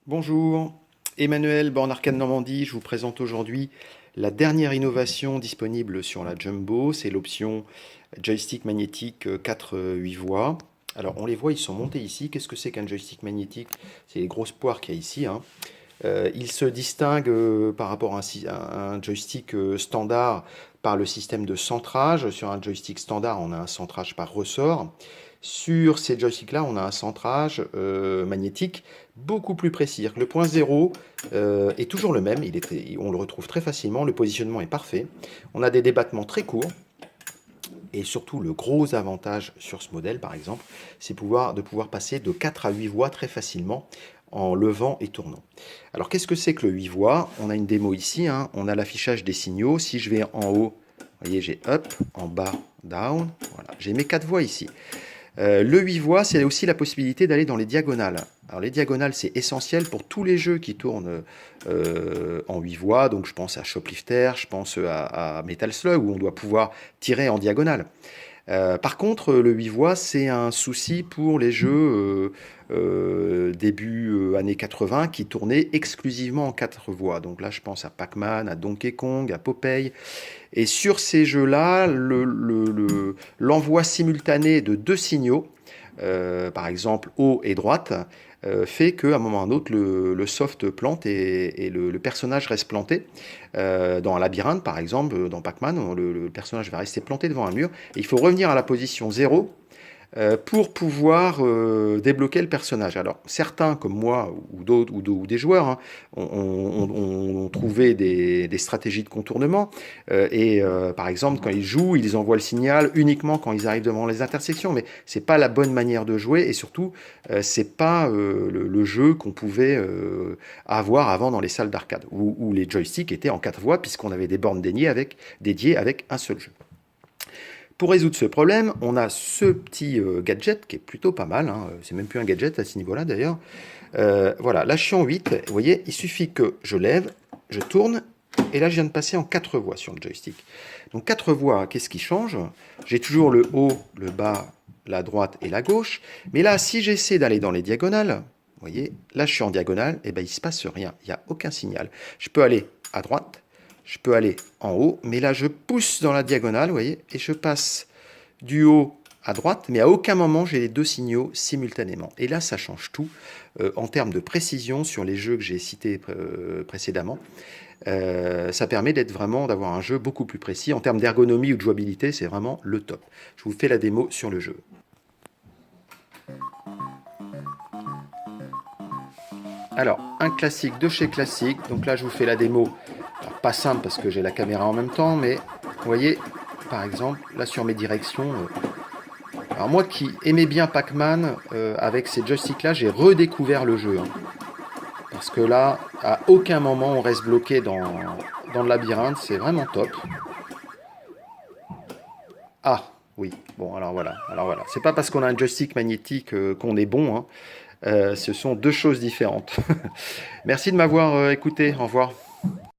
Bonjour, Emmanuel, borne Arcade Normandie. Je vous présente aujourd'hui la dernière innovation disponible sur la Jumbo. C'est l'option joystick magnétique 4-8 voix. Alors on les voit, ils sont montés ici. Qu'est-ce que c'est qu'un joystick magnétique? C'est les grosses poires qu'il y a ici, hein. Il se distingue par rapport à un joystick standard par le système de centrage. Sur un joystick standard, on a un centrage par ressort. Sur ces joysticks-là, on a un centrage magnétique beaucoup plus précis. Le point 0 est toujours le même, on le retrouve très facilement, le positionnement est parfait. On a des débattements très courts. Et surtout, le gros avantage sur ce modèle, par exemple, c'est de pouvoir passer de 4 à 8 voix très facilement en levant et tournant. Alors, qu'est-ce que c'est que le 8 voix? On a une démo ici, hein. On a l'affichage des signaux. Si je vais en haut, vous voyez, j'ai up, en bas, down. Voilà, j'ai mes 4 voix ici. Le 8 voix, c'est aussi la possibilité d'aller dans les diagonales. Alors les diagonales, c'est essentiel pour tous les jeux qui tournent en 8 voix. Donc je pense à Shoplifter, je pense à Metal Slug, où on doit pouvoir tirer en diagonale. Par contre, le 8 voix, c'est un souci pour les jeux début années 80 qui tournaient exclusivement en 4 voix. Donc là, je pense à Pac-Man, à Donkey Kong, à Popeye. Et sur ces jeux-là, l'envoi simultané de deux signaux, par exemple haut et droite, fait qu'à un moment ou à un autre, le soft plante et le personnage reste planté. Dans un labyrinthe, par exemple, dans Pac-Man, le personnage va rester planté devant un mur. Et il faut revenir à la position 0 pour pouvoir débloquer le personnage. Alors certains comme moi ou d'autres ou des joueurs hein, ont trouvé des stratégies de contournement par exemple quand ils jouent ils envoient le signal uniquement quand ils arrivent devant les intersections, mais c'est pas la bonne manière de jouer et surtout c'est pas le jeu qu'on pouvait avoir avant dans les salles d'arcade où les joysticks étaient en 4 voix puisqu'on avait des bornes dédiées avec un seul jeu. Pour résoudre ce problème, on a ce petit gadget qui est plutôt pas mal, hein. C'est même plus un gadget à ce niveau-là d'ailleurs. Voilà, là je suis en 8, vous voyez, il suffit que je lève, je tourne, et là je viens de passer en 4 voix sur le joystick. Donc 4 voix, qu'est-ce qui change? J'ai toujours le haut, le bas, la droite et la gauche, mais là si j'essaie d'aller dans les diagonales, vous voyez, là je suis en diagonale, et ben il ne se passe rien, il n'y a aucun signal. Je peux aller à droite, je peux aller en haut, mais là je pousse dans la diagonale, vous voyez, et je passe du haut à droite, mais à aucun moment j'ai les deux signaux simultanément. Et là ça change tout en termes de précision sur les jeux que j'ai cités précédemment. Ça permet d'avoir un jeu beaucoup plus précis. En termes d'ergonomie ou de jouabilité, c'est vraiment le top. Je vous fais la démo sur le jeu. Alors, un classique de chez Classique. Donc là, je vous fais la démo. Alors, pas simple parce que j'ai la caméra en même temps, mais vous voyez, par exemple, là sur mes directions. Alors moi qui aimais bien Pac-Man, avec ces joysticks-là, j'ai redécouvert le jeu, hein. Parce que là, à aucun moment on reste bloqué dans le labyrinthe, c'est vraiment top. Ah, oui, bon, alors voilà. C'est pas parce qu'on a un joystick magnétique qu'on est bon, hein. Ce sont deux choses différentes. Merci de m'avoir écouté, au revoir.